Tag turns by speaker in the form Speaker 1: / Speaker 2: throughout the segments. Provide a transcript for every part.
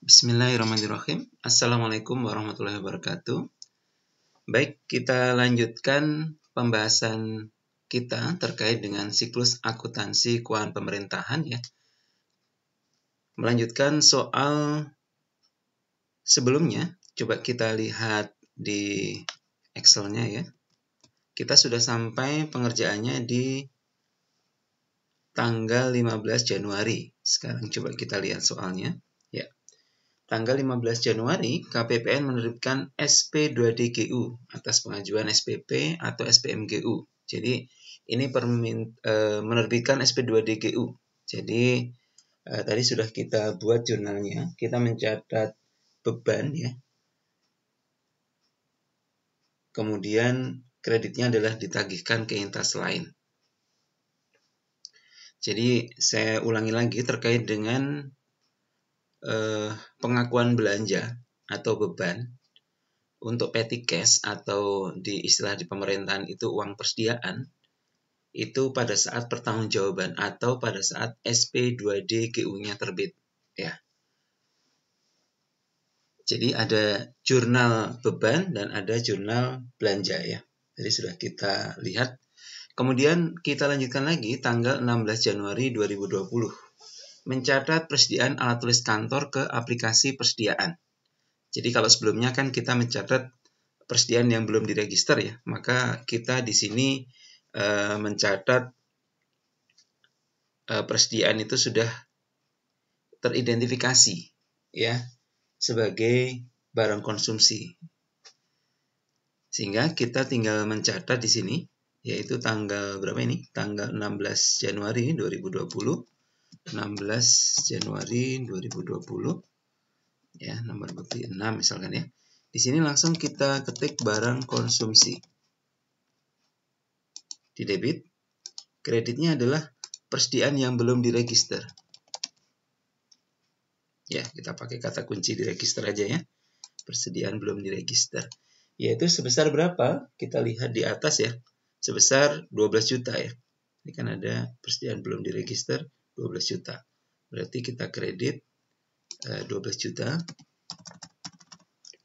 Speaker 1: Bismillahirrahmanirrahim. Assalamualaikum warahmatullahi wabarakatuh. Baik, kita lanjutkan pembahasan kita terkait dengan siklus akuntansi keuangan pemerintahan ya. Melanjutkan soal sebelumnya, coba kita lihat di Excel-nya ya. Kita sudah sampai pengerjaannya di tanggal 15 Januari. Sekarang coba kita lihat soalnya. Ya. Tanggal 15 Januari, KPPN menerbitkan SP2DGU atas pengajuan SPP atau SPMGU. Jadi, ini menerbitkan SP2DGU. Jadi, tadi sudah kita buat jurnalnya. Kita mencatat beban ya. Kemudian, kreditnya adalah ditagihkan ke intas lain. Jadi, saya ulangi lagi terkait dengan pengakuan belanja atau beban untuk petty cash atau di istilah di pemerintahan itu uang persediaan itu pada saat pertanggungjawaban atau pada saat SP2DGU-nya terbit ya. Jadi ada jurnal beban dan ada jurnal belanja ya. Jadi sudah kita lihat. Kemudian kita lanjutkan lagi tanggal 16 Januari 2020. Mencatat persediaan alat tulis kantor ke aplikasi persediaan. Jadi kalau sebelumnya kan kita mencatat persediaan yang belum diregister ya, maka kita di sini mencatat persediaan itu sudah teridentifikasi ya sebagai barang konsumsi. Sehingga kita tinggal mencatat di sini yaitu tanggal berapa ini? Tanggal 16 Januari 2020. 16 Januari 2020 ya, nomor bukti 6 misalkan ya. Di sini langsung kita ketik barang konsumsi. Di debit, kreditnya adalah persediaan yang belum diregister. Ya, kita pakai kata kunci diregister aja ya. Persediaan belum diregister. Yaitu sebesar berapa? Kita lihat di atas ya. Sebesar 12 juta ya. Ini kan ada persediaan belum diregister 12 juta. Berarti kita kredit 12 juta.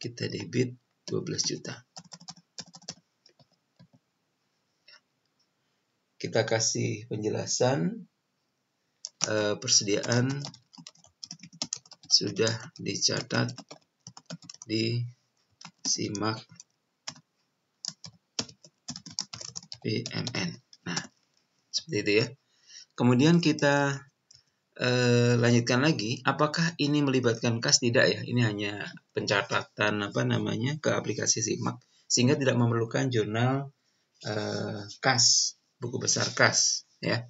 Speaker 1: Kita debit 12 juta. Kita kasih penjelasan persediaan sudah dicatat di SIMAK BMN. Nah, seperti itu ya. Kemudian kita lanjutkan lagi, apakah ini melibatkan kas? Tidak ya, ini hanya pencatatan ke aplikasi SIMAK sehingga tidak memerlukan jurnal kas, buku besar kas ya.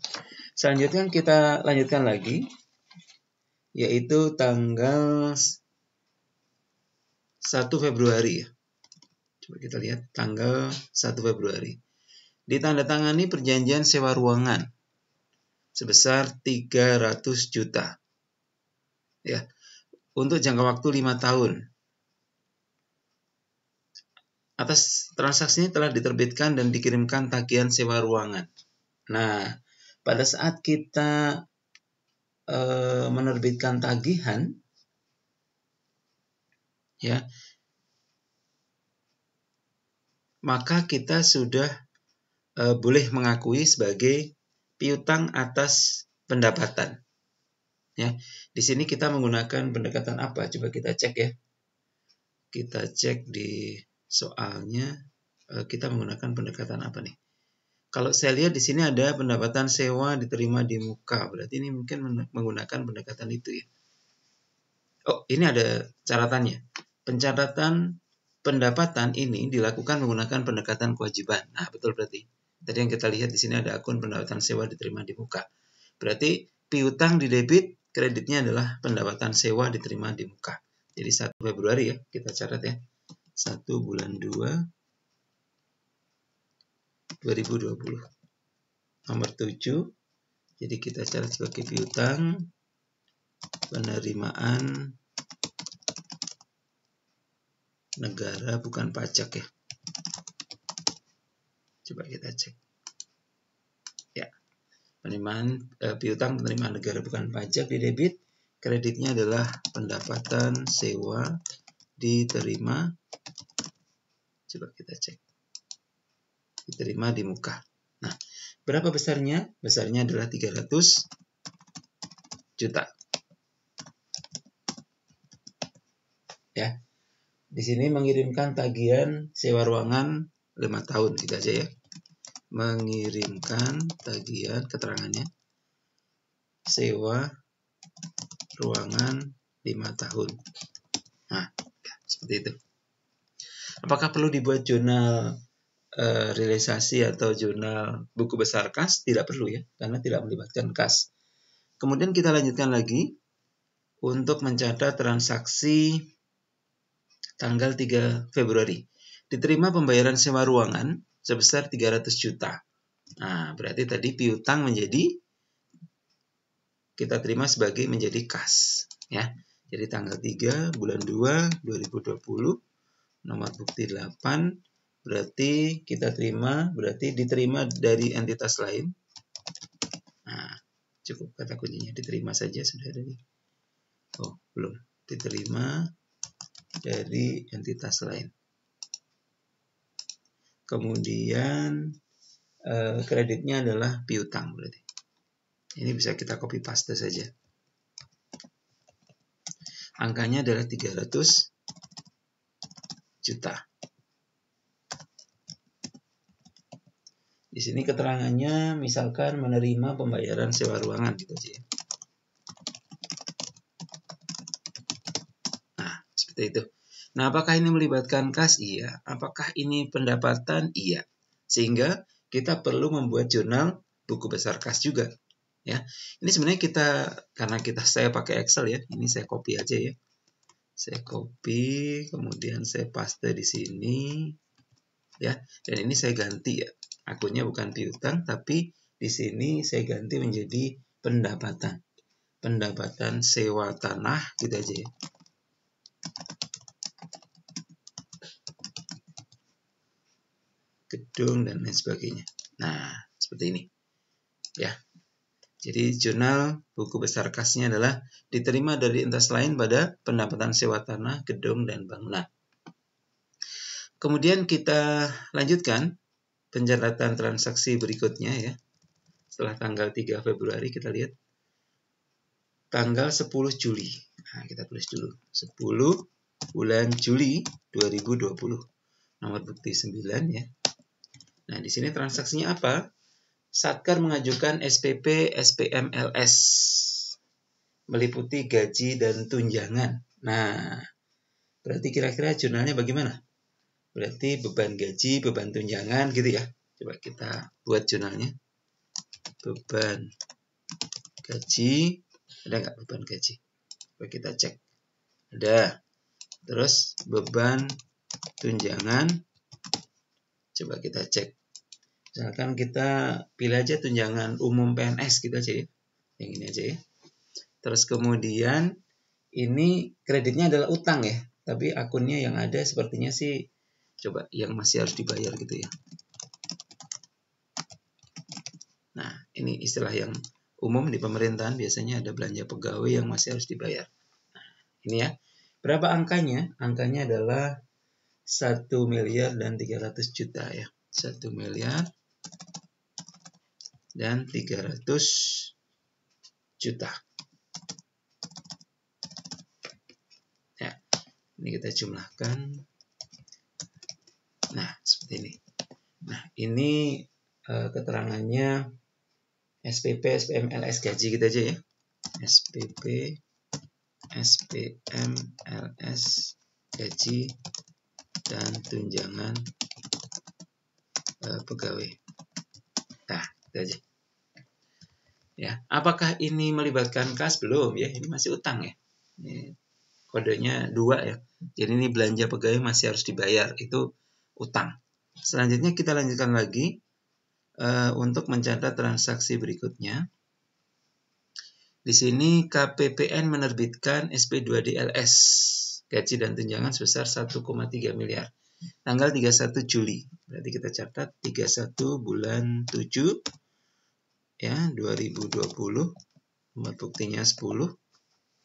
Speaker 1: Selanjutnya kita lanjutkan lagi yaitu tanggal 1 Februari ya. Coba kita lihat tanggal 1 Februari. Ditandatangani perjanjian sewa ruangan sebesar 300 juta. Ya. Untuk jangka waktu 5 tahun. Atas transaksi ini telah diterbitkan dan dikirimkan tagihan sewa ruangan. Nah, pada saat kita menerbitkan tagihan ya, maka kita sudah boleh mengakui sebagai piutang atas pendapatan. Ya, di sini kita menggunakan pendekatan apa? Coba kita cek ya. Kita cek di soalnya kita menggunakan pendekatan apa nih? Kalau saya lihat di sini ada pendapatan sewa diterima di muka, berarti ini mungkin menggunakan pendekatan itu ya. Oh, ini ada catatannya. Pencatatan pendapatan ini dilakukan menggunakan pendekatan kewajiban. Nah, betul berarti. Tadi yang kita lihat di sini ada akun pendapatan sewa diterima di muka. Berarti piutang di debit, kreditnya adalah pendapatan sewa diterima di muka. Jadi 1 Februari ya, kita catat ya. 1 bulan 2 2020. Nomor 7. Jadi kita catat sebagai piutang penerimaan negara bukan pajak ya. Coba kita cek. Ya. Penerimaan piutang penerimaan negara bukan pajak di debit, kreditnya adalah pendapatan sewa diterima. Coba kita cek. Diterima di muka. Nah, berapa besarnya? Besarnya adalah 300 juta. Ya. Di sini mengirimkan tagihan sewa ruangan 5 tahun, gitu aja ya. Mengirimkan tagihan keterangannya sewa ruangan 5 tahun. Nah, seperti itu. Apakah perlu dibuat jurnal realisasi atau jurnal buku besar kas? Tidak perlu ya, karena tidak melibatkan kas. Kemudian kita lanjutkan lagi untuk mencatat transaksi tanggal 3 Februari. Diterima pembayaran sewa ruangan sebesar 300 juta. Nah, berarti tadi piutang menjadi kita terima sebagai menjadi kas ya. Jadi tanggal 3 bulan 2 2020 nomor bukti 8 berarti kita terima, berarti diterima dari entitas lain. Nah, cukup kata kuncinya diterima saja sudah tadi. Oh, belum. Diterima dari entitas lain. Kemudian kreditnya adalah piutang berarti. Ini bisa kita copy paste saja. Angkanya adalah 300 juta. Di sini keterangannya misalkan menerima pembayaran sewa ruangan gitu aja ya. Nah, seperti itu. Nah, apakah ini melibatkan kas? Iya. Apakah ini pendapatan? Iya. Sehingga kita perlu membuat jurnal buku besar kas juga. Ya, ini sebenarnya karena saya pakai Excel ya, ini saya copy aja ya. Saya copy, kemudian saya paste di sini, ya. Dan ini saya ganti ya, akunnya bukan piutang, tapi di sini saya ganti menjadi pendapatan, pendapatan sewa tanah, gitu aja ya. Gedung dan lain sebagainya. Nah, seperti ini, ya. Jadi jurnal buku besar kasnya adalah diterima dari entitas lain pada pendapatan sewa tanah, gedung, dan bangunan. Kemudian kita lanjutkan pencatatan transaksi berikutnya ya. Setelah tanggal 3 Februari kita lihat tanggal 10 Juli. Nah, kita tulis dulu. 10 bulan Juli 2020. Nomor bukti 9 ya. Nah, di sini transaksinya apa? Satkar mengajukan SPP SPM LS meliputi gaji dan tunjangan. Nah, berarti kira-kira jurnalnya bagaimana? Berarti beban gaji, beban tunjangan gitu ya. Coba kita buat jurnalnya. Beban gaji, ada nggak beban gaji? Coba kita cek. Ada. Terus beban tunjangan, coba kita cek. Misalkan kita pilih aja tunjangan umum PNS gitu aja ya. Yang ini aja ya. Terus kemudian ini kreditnya adalah utang ya. Tapi akunnya yang ada sepertinya sih coba yang masih harus dibayar gitu ya. Nah, ini istilah yang umum di pemerintahan biasanya ada belanja pegawai yang masih harus dibayar. Nah, ini ya. Berapa angkanya? Angkanya adalah 1 miliar dan 300 juta ya. 1 miliar dan 300 juta. Ya, ini kita jumlahkan. Nah, seperti ini. Nah, ini keterangannya SPP, SPM, LS gaji kita aja ya. SPP, SPM, LS gaji dan tunjangan pegawai. Nah, itu aja. Ya, apakah ini melibatkan kas? Belum ya, ini masih utang ya. Ini kodenya 2 ya. Jadi ini belanja pegawai masih harus dibayar, itu utang. Selanjutnya kita lanjutkan lagi untuk mencatat transaksi berikutnya. Di sini KPPN menerbitkan SP2DLS gaji dan tunjangan sebesar 1,3 miliar. Tanggal 31 Juli. Berarti kita catat 31 bulan 7 ya 2020. Nomor buktinya 10.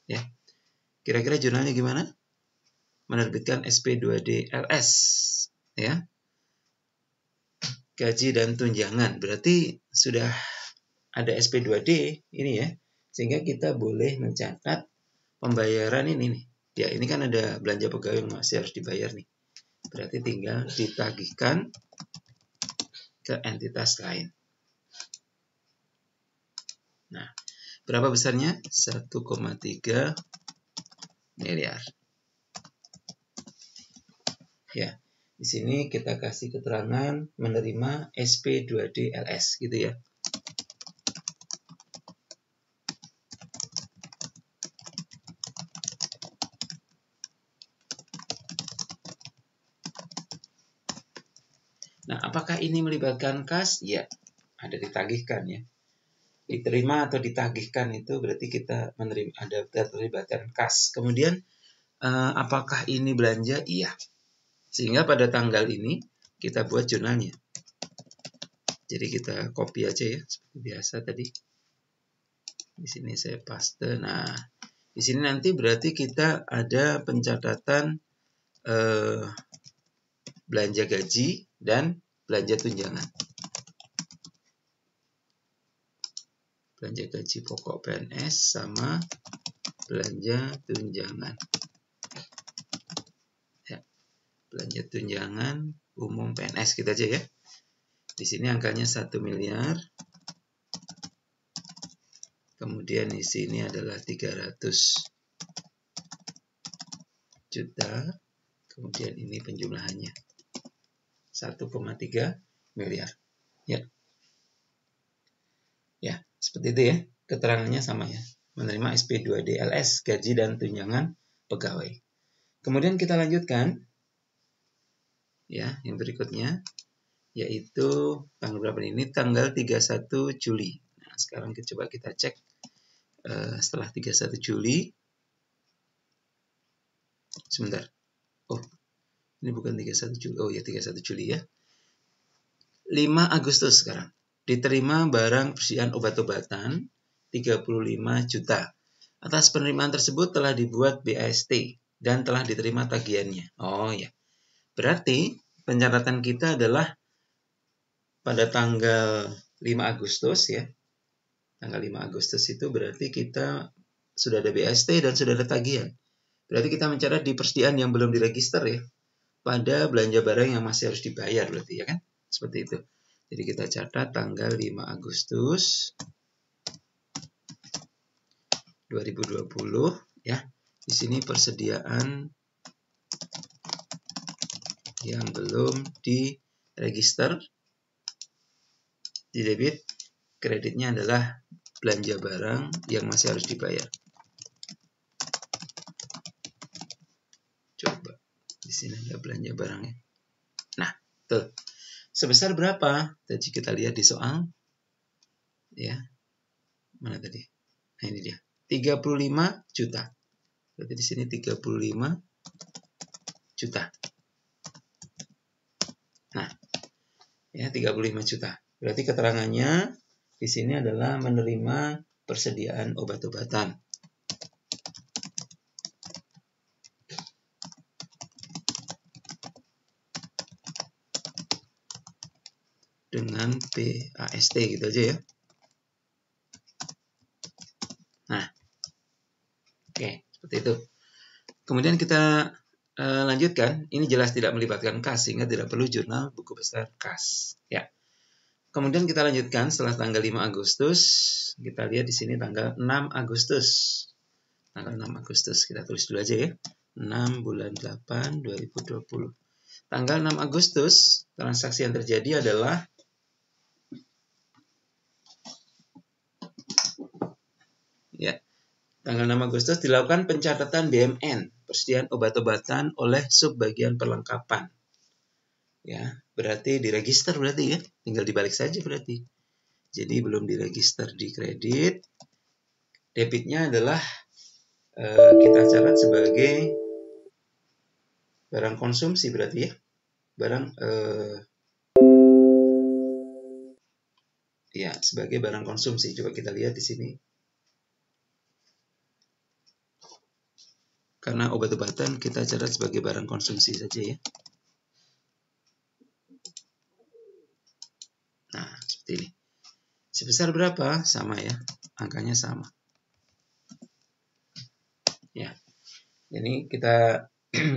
Speaker 1: Ya, kira-kira jurnalnya gimana? Menerbitkan SP2D LS, ya, gaji dan tunjangan. Berarti sudah ada SP2D ini ya, sehingga kita boleh mencatat pembayaran ini nih. Ya, ini kan ada belanja pegawai yang masih harus dibayar nih. Berarti tinggal ditagihkan ke entitas lain. Nah, berapa besarnya? 1,3 miliar. Ya, di sini kita kasih keterangan menerima SP2D LS gitu ya. Nah, apakah ini melibatkan kas? Ya, ada ditagihkan ya. Diterima atau ditagihkan itu berarti kita menerima, ada terlibatkan kas. Kemudian apakah ini belanja? Iya. Sehingga pada tanggal ini kita buat jurnalnya. Jadi kita copy aja ya seperti biasa tadi. Di sini saya paste. Nah, di sini nanti berarti kita ada pencatatan belanja gaji dan belanja tunjangan. Belanja gaji pokok PNS sama belanja tunjangan. Ya, belanja tunjangan umum PNS kita aja ya. Di sini angkanya 1 miliar. Kemudian di sini adalah 300 juta. Kemudian ini penjumlahannya 1,3 miliar. Ya. Ya, seperti itu ya. Keterangannya sama ya. Menerima SP2D LS, gaji dan tunjangan pegawai. Kemudian kita lanjutkan. Ya, yang berikutnya yaitu tanggal berapa ini? Tanggal 31 Juli. Nah, sekarang coba kita cek setelah 31 Juli. Sebentar. Oh, ini bukan 31 Juli. Oh ya, 31 Juli ya. 5 Agustus sekarang. Diterima barang persediaan obat-obatan 35 juta. Atas penerimaan tersebut telah dibuat BAST dan telah diterima tagihannya. Oh ya. Berarti pencatatan kita adalah pada tanggal 5 Agustus ya. Tanggal 5 Agustus itu berarti kita sudah ada BAST dan sudah ada tagihan. Berarti kita mencatat di persediaan yang belum diregister ya. Pada belanja barang yang masih harus dibayar berarti ya kan? Seperti itu. Jadi kita catat tanggal 5 Agustus 2020 ya. Di sini persediaan yang belum diregister di debit, kreditnya adalah belanja barang yang masih harus dibayar. Coba di sini ada belanja barangnya. Nah, tuh. Sebesar berapa? Tadi kita lihat di soal. Ya. Mana tadi? Nah, ini dia. 35 juta. Berarti di sini 35 juta. Nah, ya 35 juta. Berarti keterangannya di sini adalah menerima persediaan obat-obatan. Dengan PAST gitu aja ya. Nah, oke, seperti itu. Kemudian kita lanjutkan. Ini jelas tidak melibatkan kas sehingga tidak perlu jurnal buku besar kas. Ya. Kemudian kita lanjutkan setelah tanggal 5 Agustus. Kita lihat di sini tanggal 6 Agustus. Tanggal 6 Agustus kita tulis dulu aja ya. 6 bulan 8 2020. Tanggal 6 Agustus transaksi yang terjadi adalah ya. Tanggal 6 Agustus dilakukan pencatatan BMN, persediaan obat-obatan oleh subbagian perlengkapan. Ya, berarti diregister berarti ya, tinggal dibalik saja berarti. Jadi belum diregister di kredit. Debitnya adalah kita catat sebagai barang konsumsi berarti ya. Barang ya, sebagai barang konsumsi. Coba kita lihat di sini. karena obat-obatan kita catat sebagai barang konsumsi saja ya. Nah, seperti ini. Sebesar berapa? Sama ya, angkanya sama. Ya, ini kita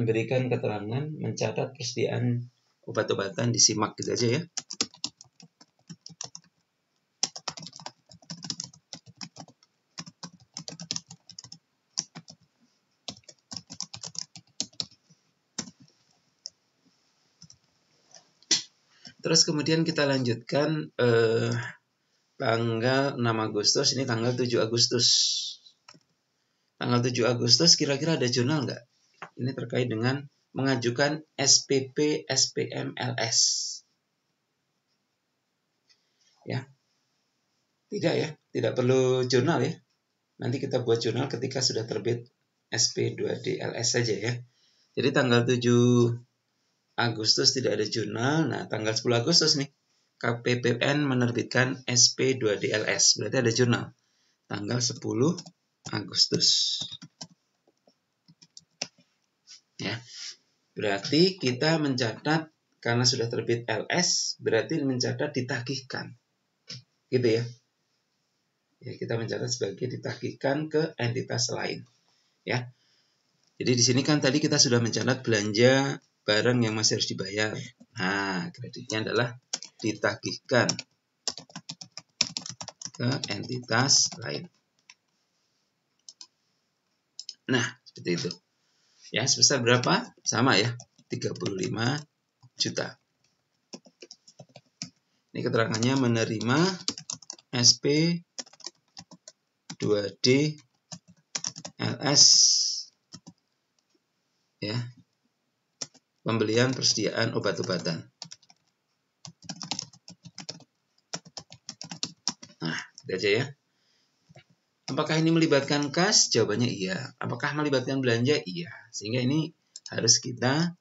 Speaker 1: berikan keterangan mencatat persediaan obat-obatan, disimak gitu aja ya. Terus kemudian kita lanjutkan tanggal 6 Agustus, ini tanggal 7 Agustus. Tanggal 7 Agustus kira-kira ada jurnal nggak? Ini terkait dengan mengajukan SPP SPM LS. Ya. Tidak ya, tidak perlu jurnal ya. Nanti kita buat jurnal ketika sudah terbit SP2D LS saja ya. Jadi tanggal 7 Agustus tidak ada jurnal. Nah, tanggal 10 Agustus nih, KPPN menerbitkan SP2DLS. Berarti ada jurnal. Tanggal 10 Agustus. Ya. Berarti kita mencatat, karena sudah terbit LS, berarti mencatat ditagihkan. Gitu ya. Ya, kita mencatat sebagai ditagihkan ke entitas lain. Ya. Jadi di sini kan tadi kita sudah mencatat belanja barang yang masih harus dibayar. Nah, kreditnya adalah ditagihkan ke entitas lain. Nah, seperti itu. Ya, sebesar berapa? Sama ya, 35 juta. Ini keterangannya menerima SP 2D LS ya. Pembelian persediaan obat-obatan. Nah, itu aja ya. Apakah ini melibatkan kas? Jawabannya iya. Apakah melibatkan belanja? Iya. Sehingga ini harus kita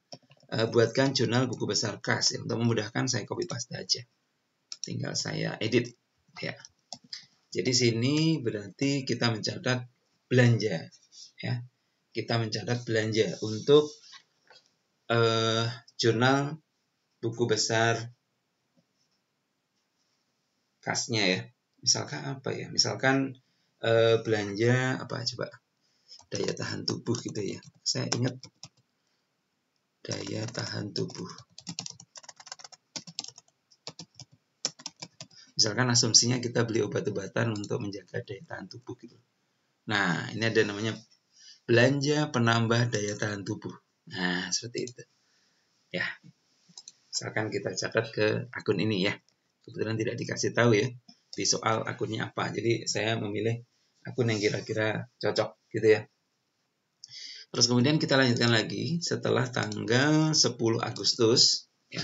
Speaker 1: buatkan jurnal buku besar kas ya. Untuk memudahkan saya copy paste aja. Tinggal saya edit ya. Jadi sini berarti kita mencatat belanja ya. Kita mencatat belanja untuk jurnal buku besar kasnya ya. Misalkan apa ya? Misalkan belanja apa coba? Daya tahan tubuh gitu ya. Saya ingat daya tahan tubuh. Misalkan asumsinya kita beli obat-obatan untuk menjaga daya tahan tubuh gitu. Nah, ini ada namanya belanja penambah daya tahan tubuh. Nah, seperti itu. Ya. Misalkan kita catat ke akun ini ya. Kebetulan tidak dikasih tahu ya di soal akunnya apa. Jadi saya memilih akun yang kira-kira cocok gitu ya. Terus kemudian kita lanjutkan lagi setelah tanggal 10 Agustus ya.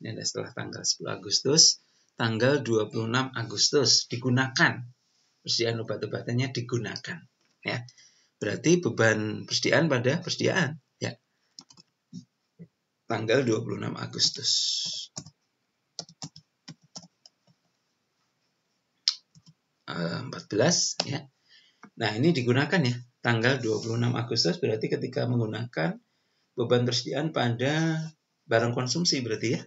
Speaker 1: Ini ada setelah tanggal 10 Agustus, tanggal 26 Agustus digunakan. Persediaan obat-obatannya digunakan ya. Berarti beban persediaan pada persediaan ya. Tanggal 26 Agustus. 14 ya. Nah, ini digunakan ya. Tanggal 26 Agustus berarti ketika menggunakan beban persediaan pada barang konsumsi berarti ya.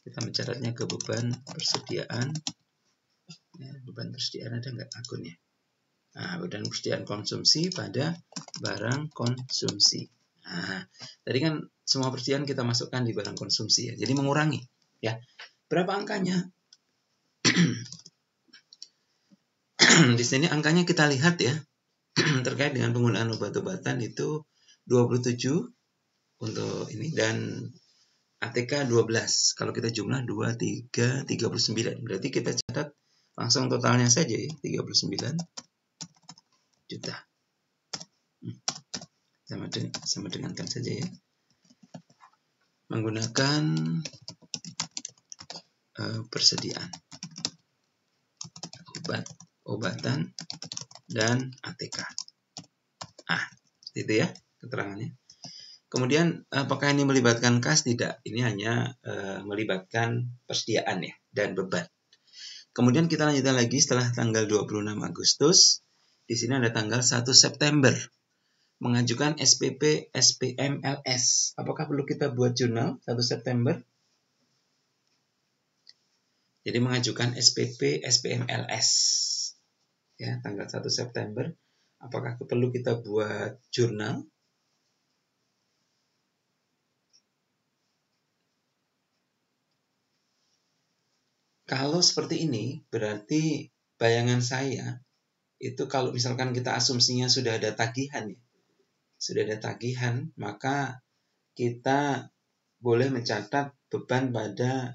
Speaker 1: Kita mencatatnya ke beban persediaan. Ya, beban persediaan ada nggak akunnya? Nah, beban persediaan konsumsi pada barang konsumsi. Nah, tadi kan semua persediaan kita masukkan di barang konsumsi ya. Jadi mengurangi ya. Berapa angkanya? Di sini angkanya kita lihat ya. Terkait dengan penggunaan obat-obatan itu 27 untuk ini dan ATK 12. Kalau kita jumlah 2, 3, 39. Berarti kita catat langsung totalnya saja ya, 39 juta. Sama dengankan saja ya. Menggunakan persediaan obatan dan ATK. Itu ya keterangannya. Kemudian apakah ini melibatkan kas? Tidak. Ini hanya melibatkan persediaan ya dan beban. Kemudian kita lanjutkan lagi setelah tanggal 26 Agustus. Di sini ada tanggal 1 September. mengajukan SPP SPM LS. Apakah perlu kita buat jurnal 1 September? Jadi mengajukan SPP SPM LS. Ya, tanggal 1 September. Apakah perlu kita buat jurnal? Kalau seperti ini, berarti bayangan saya itu kalau misalkan kita asumsinya sudah ada tagihan, maka kita boleh mencatat beban pada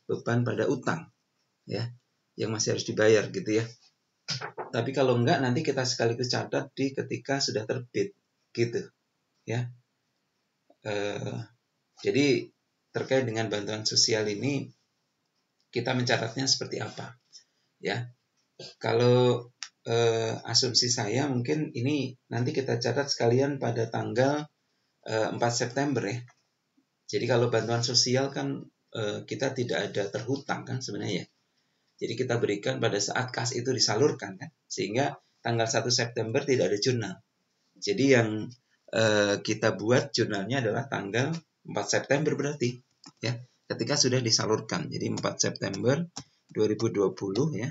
Speaker 1: beban pada utang, ya, yang masih harus dibayar gitu ya. Tapi kalau enggak, nanti kita sekaligus catat di ketika sudah terbit, gitu, ya. Jadi terkait dengan bantuan sosial ini, kita mencatatnya seperti apa, ya. Kalau asumsi saya mungkin ini nanti kita catat sekalian pada tanggal 4 September ya. Jadi kalau bantuan sosial kan kita tidak ada terhutang kan sebenarnya ya. Jadi kita berikan pada saat kas itu disalurkan kan. Sehingga tanggal 1 September tidak ada jurnal. Jadi yang kita buat jurnalnya adalah tanggal 4 September berarti ya. Ketika sudah disalurkan. Jadi 4 September 2020 ya.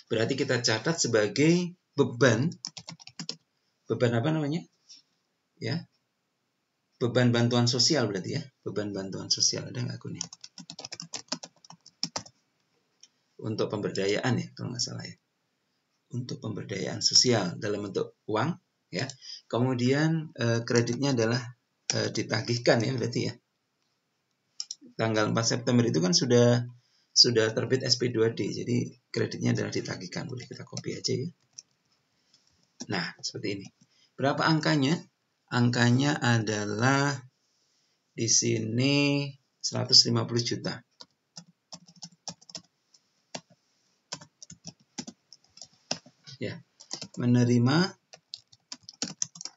Speaker 1: Berarti kita catat sebagai beban apa namanya? Ya. Beban bantuan sosial berarti ya. Beban bantuan sosial ada nggak akunnya? Untuk pemberdayaan ya, kalau nggak salah ya. Untuk pemberdayaan sosial dalam bentuk uang ya. Kemudian kreditnya adalah ditagihkan ya berarti ya. Tanggal 4 September itu kan sudah terbit SP2D, jadi kreditnya adalah ditagihkan. Boleh kita copy aja ya. Nah, seperti ini. Berapa angkanya? Angkanya adalah di sini 150 juta. Ya. Menerima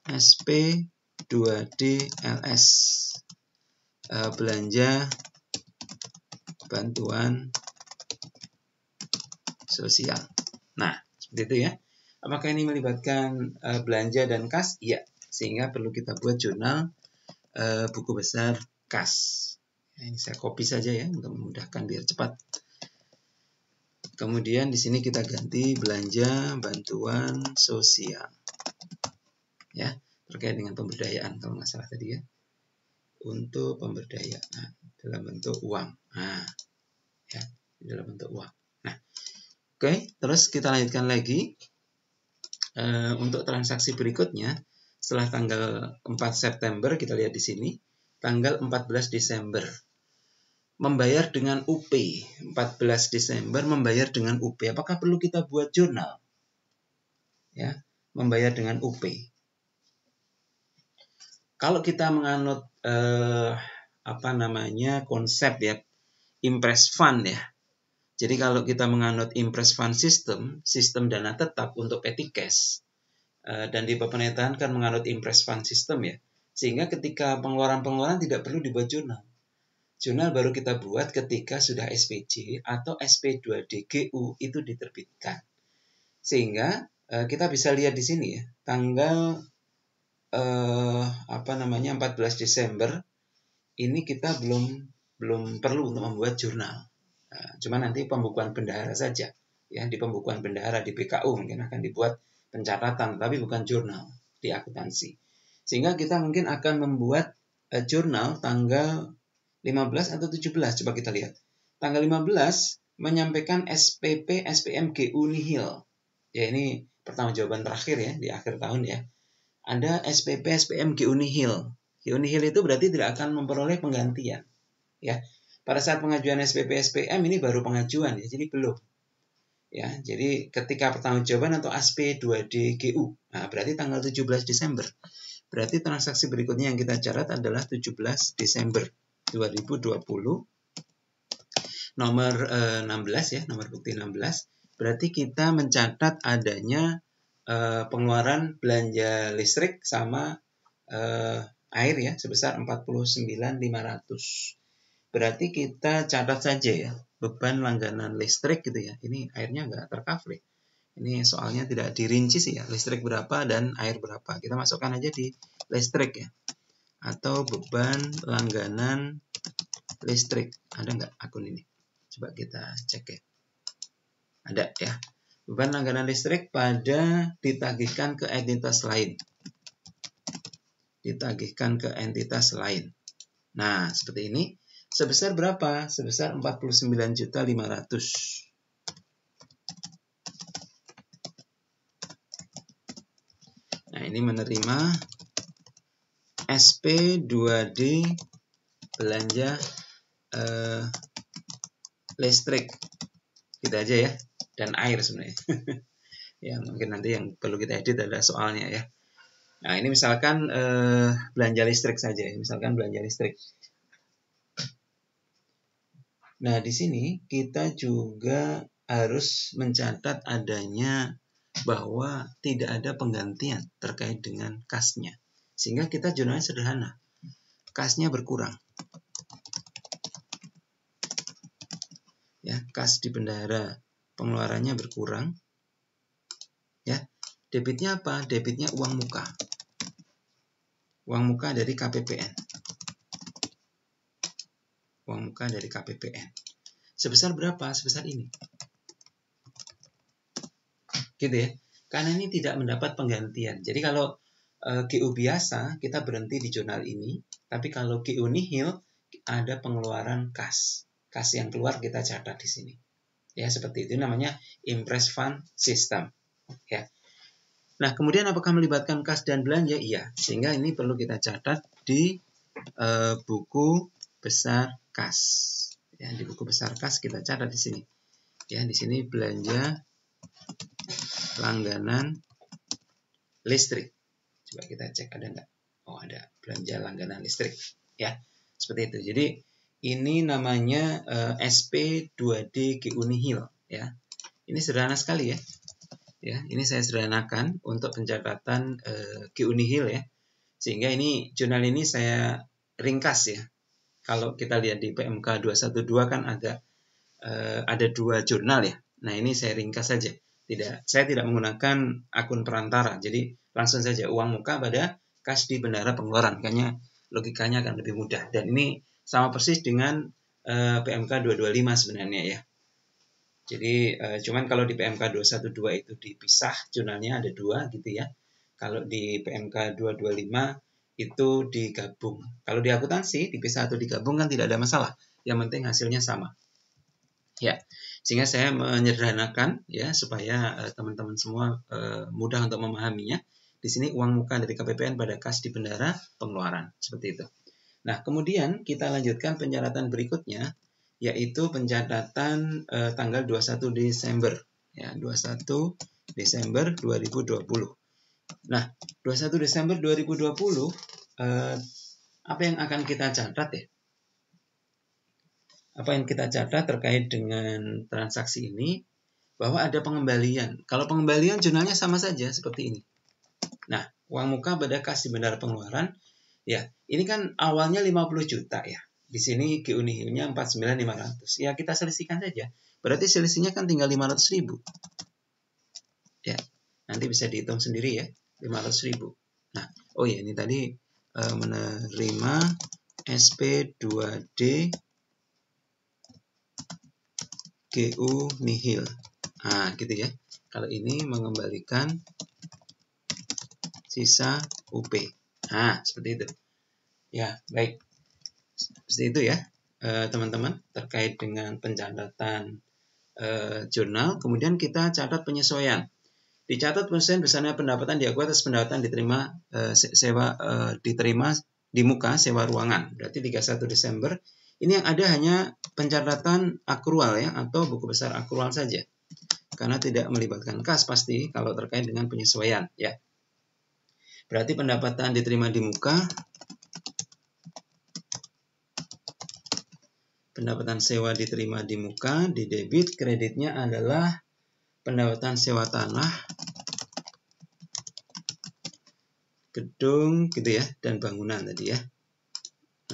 Speaker 1: SP2D LS. Belanja bantuan sosial. Nah, seperti itu ya. Apakah ini melibatkan belanja dan kas? Iya. Sehingga perlu kita buat jurnal buku besar kas. Ini saya copy saja ya untuk memudahkan biar cepat. Kemudian di sini kita ganti belanja bantuan sosial. Ya, terkait dengan pemberdayaan kalau nggak salah tadi ya. Untuk pemberdayaan dalam bentuk uang. Nah, ya, dalam bentuk uang. Nah, oke, terus kita lanjutkan lagi. Untuk transaksi berikutnya, setelah tanggal 4 September, kita lihat di sini, tanggal 14 Desember. Membayar dengan UP, 14 Desember membayar dengan UP. Apakah perlu kita buat jurnal? Ya, membayar dengan UP. Kalau kita menganut konsep ya, impress fund ya. Jadi kalau kita menganut impress fund sistem dana tetap untuk petty cash, dan di pemerintahan kan menganut impress fund system ya, sehingga ketika pengeluaran tidak perlu dibuat jurnal. Jurnal baru kita buat ketika sudah SPJ atau SP2DGU itu diterbitkan. Sehingga kita bisa lihat di sini ya, tanggal 14 Desember ini kita belum perlu untuk membuat jurnal. Cuma nanti pembukuan bendahara saja. Ya, di pembukuan bendahara di PKU mungkin akan dibuat pencatatan, tapi bukan jurnal di akuntansi. Sehingga kita mungkin akan membuat jurnal tanggal 15 atau 17, coba kita lihat. Tanggal 15 menyampaikan SPP SPM GU nihil. Ya, ini pertanggungjawaban terakhir ya di akhir tahun ya. Ada SPP SPM GU nihil. GU nihil itu berarti tidak akan memperoleh penggantian. Ya. Pada saat pengajuan SPP SPM ini baru pengajuan ya, jadi belum. Ya, jadi ketika pertanggungjawaban atau SP2D GU. Nah, berarti tanggal 17 Desember. Berarti transaksi berikutnya yang kita catat adalah 17 Desember 2020. Nomor 16 ya, nomor bukti 16. Berarti kita mencatat adanya pengeluaran belanja listrik sama air ya sebesar 49.500. Berarti kita catat saja ya beban langganan listrik gitu ya. Ini airnya nggak tercover. Ini soalnya tidak dirinci sih ya, listrik berapa dan air berapa. Kita masukkan aja di listrik ya. Atau beban langganan listrik. Ada nggak akun ini? Coba kita cek ya. Ada ya. Beban langganan listrik pada ditagihkan ke entitas lain. Ditagihkan ke entitas lain. Nah, seperti ini. Sebesar berapa? Sebesar 49.500.000. Nah, ini menerima SP2D belanja listrik. Gitu aja ya. Dan air sebenarnya. Ya, mungkin nanti yang perlu kita edit adalah soalnya ya. Nah, ini misalkan belanja listrik saja ya. Misalkan belanja listrik. Nah, di sini kita juga harus mencatat adanya bahwa tidak ada penggantian terkait dengan kasnya. Sehingga kita jurnalnya sederhana. Kasnya berkurang. Ya, kas di bendahara pengeluarannya berkurang. Ya. Debitnya apa? Debitnya uang muka. Uang muka dari KPPN. Uang muka dari KPPN. Sebesar berapa? Sebesar ini. Gitu ya. Karena ini tidak mendapat penggantian. Jadi kalau GU biasa, kita berhenti di jurnal ini. Tapi kalau GU nihil, ada pengeluaran kas. Kas yang keluar kita catat di sini. Ya, seperti itu. Namanya Impress Fund System. Ya. Nah, kemudian apakah melibatkan kas dan belanja? Iya. Sehingga ini perlu kita catat di buku besar kas. Ya, di buku besar kas kita catat di sini. Ya, di sini belanja langganan listrik. Coba kita cek ada nggak? Oh, ada belanja langganan listrik. Ya, seperti itu. Jadi ini namanya SP2D GU nihil. Ya, ini sederhana sekali ya. Ya, ini saya sederhanakan untuk pencatatan GU nihil ya. Sehingga ini jurnal ini saya ringkas ya. Kalau kita lihat di PMK 212 kan ada dua jurnal ya. Nah, ini saya ringkas saja. Saya tidak menggunakan akun perantara. Jadi langsung saja uang muka pada kas di bendahara pengeluaran. Kayaknya logikanya akan lebih mudah. Dan ini sama persis dengan PMK 225 sebenarnya ya. Jadi cuman kalau di PMK 212 itu dipisah, jurnalnya ada dua gitu ya. Kalau di PMK 225 itu digabung. Kalau di akuntansi dipisah atau digabung kan tidak ada masalah. Yang penting hasilnya sama. Ya, sehingga saya menyederhanakan ya supaya teman-teman semua mudah untuk memahaminya. Di sini uang muka dari KPPN pada kas di bendahara pengeluaran seperti itu. Nah, kemudian kita lanjutkan pencatatan berikutnya, yaitu pencatatan tanggal 21 Desember. Ya, 21 Desember 2020. Nah, 21 Desember 2020, apa yang akan kita catat ya? Apa yang kita catat terkait dengan transaksi ini? Bahwa ada pengembalian. Kalau pengembalian jurnalnya sama saja seperti ini. Nah, uang muka pada kas di bendahara pengeluaran, ya, ini kan awalnya 50 juta ya. Di sini GU nihilnya 49.500. Ya, kita selisihkan saja. Berarti selisihnya kan tinggal 500.000. Ya, nanti bisa dihitung sendiri ya, 500.000. Nah, oh ya, ini tadi menerima SP2D GU nihil. Nah, gitu ya. Kalau ini mengembalikan sisa UP. Nah, seperti itu. Ya, baik. Seperti itu ya, teman-teman, terkait dengan pencatatan jurnal. Kemudian kita catat penyesuaian. Dicatat penyesuaian besarnya pendapatan diakui atas pendapatan diterima diterima di muka sewa ruangan. Berarti 31 Desember. Ini yang ada hanya pencatatan akrual ya, atau buku besar akrual saja. Karena tidak melibatkan kas pasti kalau terkait dengan penyesuaian ya. Berarti pendapatan diterima di muka, pendapatan sewa diterima di muka, di debit, kreditnya adalah pendapatan sewa tanah, gedung gitu ya, dan bangunan tadi ya.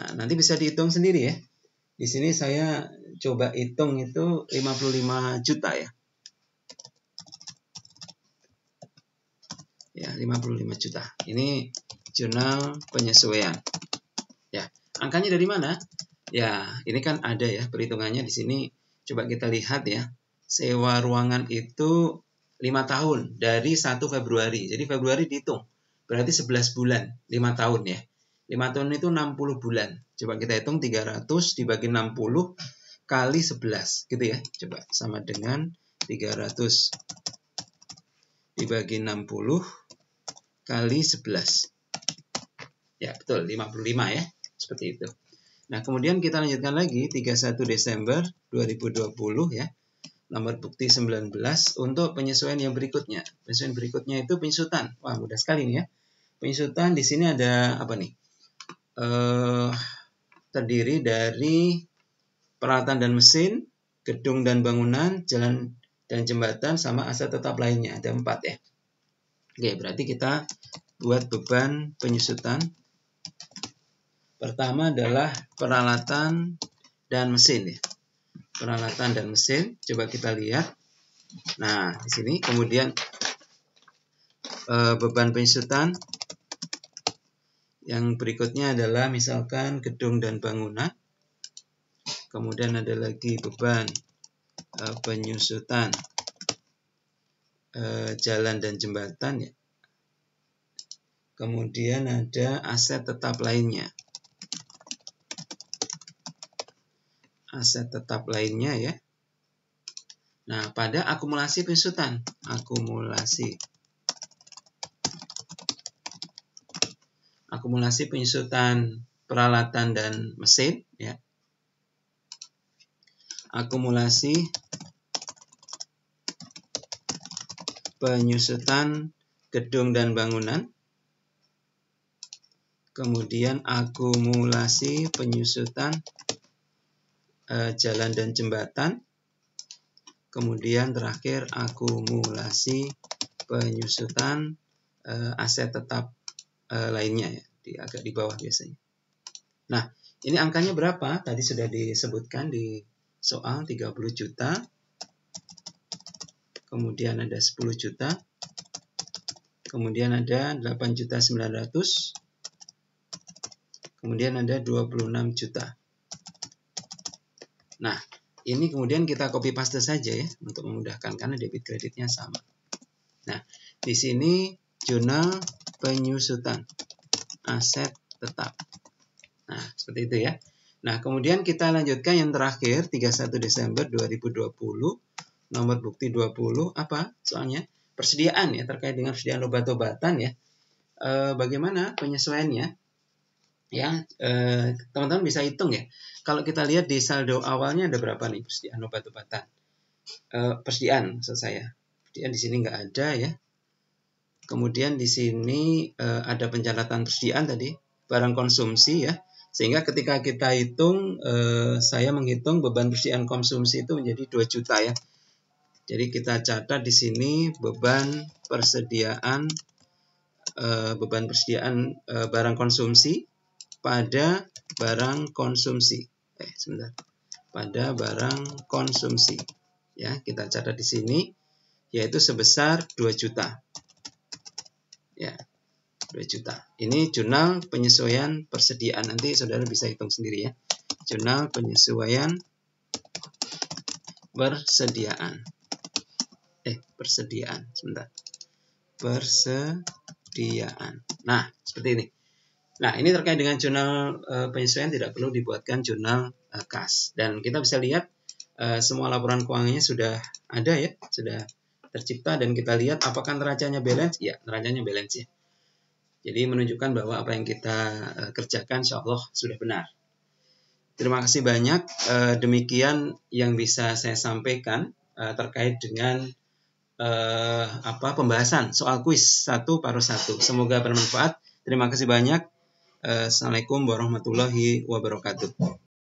Speaker 1: Nah, nanti bisa dihitung sendiri ya. Di sini saya coba hitung itu 55 juta ya. Ya, 55 juta. Ini jurnal penyesuaian. Ya, angkanya dari mana? Ya, ini kan ada ya perhitungannya di sini. Coba kita lihat ya. Sewa ruangan itu 5 tahun dari 1 Februari. Jadi Februari dihitung. Berarti 11 bulan, 5 tahun ya. 5 tahun itu 60 bulan. Coba kita hitung 300 dibagi 60 kali 11 gitu ya. Coba sama dengan 300 dibagi 60 kali 11. Ya, betul, 55 ya. Seperti itu. Nah, kemudian kita lanjutkan lagi 31 Desember 2020 ya. Nomor bukti 19 untuk penyesuaian yang berikutnya. Penyesuaian berikutnya itu penyusutan. Wah, mudah sekali nih ya. Penyusutan di sini ada apa nih? Terdiri dari peralatan dan mesin, gedung dan bangunan, jalan dan jembatan, sama aset tetap lainnya. Ada 4 ya. Oke, berarti kita buat beban penyusutan. Pertama adalah peralatan dan mesin ya. Peralatan dan mesin, coba kita lihat. Nah, di sini kemudian beban penyusutan. Yang berikutnya adalah misalkan gedung dan bangunan. Kemudian ada lagi beban penyusutan jalan dan jembatan ya. Kemudian ada aset tetap lainnya. Aset tetap lainnya ya. Nah, pada akumulasi penyusutan. Akumulasi penyusutan peralatan dan mesin ya. Akumulasi penyusutan gedung dan bangunan. Kemudian akumulasi penyusutan jalan dan jembatan. Kemudian terakhir akumulasi penyusutan aset tetap lainnya ya, agak di bawah biasanya. Nah, ini angkanya berapa? Tadi sudah disebutkan di soal 30 juta. Kemudian ada 10 juta. Kemudian ada 8.900.000. Kemudian ada 26 juta. Nah, ini kemudian kita copy paste saja ya untuk memudahkan karena debit kreditnya sama. Nah, di sini jurnal penyusutan aset tetap. Nah, seperti itu ya. Nah, kemudian kita lanjutkan yang terakhir 31 Desember 2020. Nomor bukti 20 apa? Soalnya persediaan ya, terkait dengan persediaan obat-obatan ya. Bagaimana penyesuaiannya? Ya, teman-teman bisa hitung ya. Kalau kita lihat di saldo awalnya ada berapa nih persediaan obat-obatan? Persediaan maksud saya. Persediaan di sini nggak ada ya. Kemudian di sini ada pencatatan persediaan tadi, barang konsumsi ya. Sehingga ketika kita hitung, saya menghitung beban persediaan konsumsi itu menjadi 2 juta ya. Jadi kita catat di sini beban persediaan barang konsumsi pada barang konsumsi. Pada barang konsumsi. Ya, kita catat di sini yaitu sebesar 2 juta. Ya. 2 juta. Ini jurnal penyesuaian persediaan. Nanti saudara bisa hitung sendiri ya. Jurnal penyesuaian persediaan. Persediaan. Nah, seperti ini. Nah, ini terkait dengan jurnal penyesuaian tidak perlu dibuatkan jurnal kas. Dan kita bisa lihat semua laporan keuangannya sudah ada ya, sudah tercipta dan kita lihat apakah neracanya balance? Ya, neracanya balance ya. Jadi menunjukkan bahwa apa yang kita kerjakan insya Allah sudah benar. Terima kasih banyak. Demikian yang bisa saya sampaikan terkait dengan pembahasan soal kuis 1 paruh 1. Semoga bermanfaat. Terima kasih banyak. Assalamualaikum warahmatullahi wabarakatuh.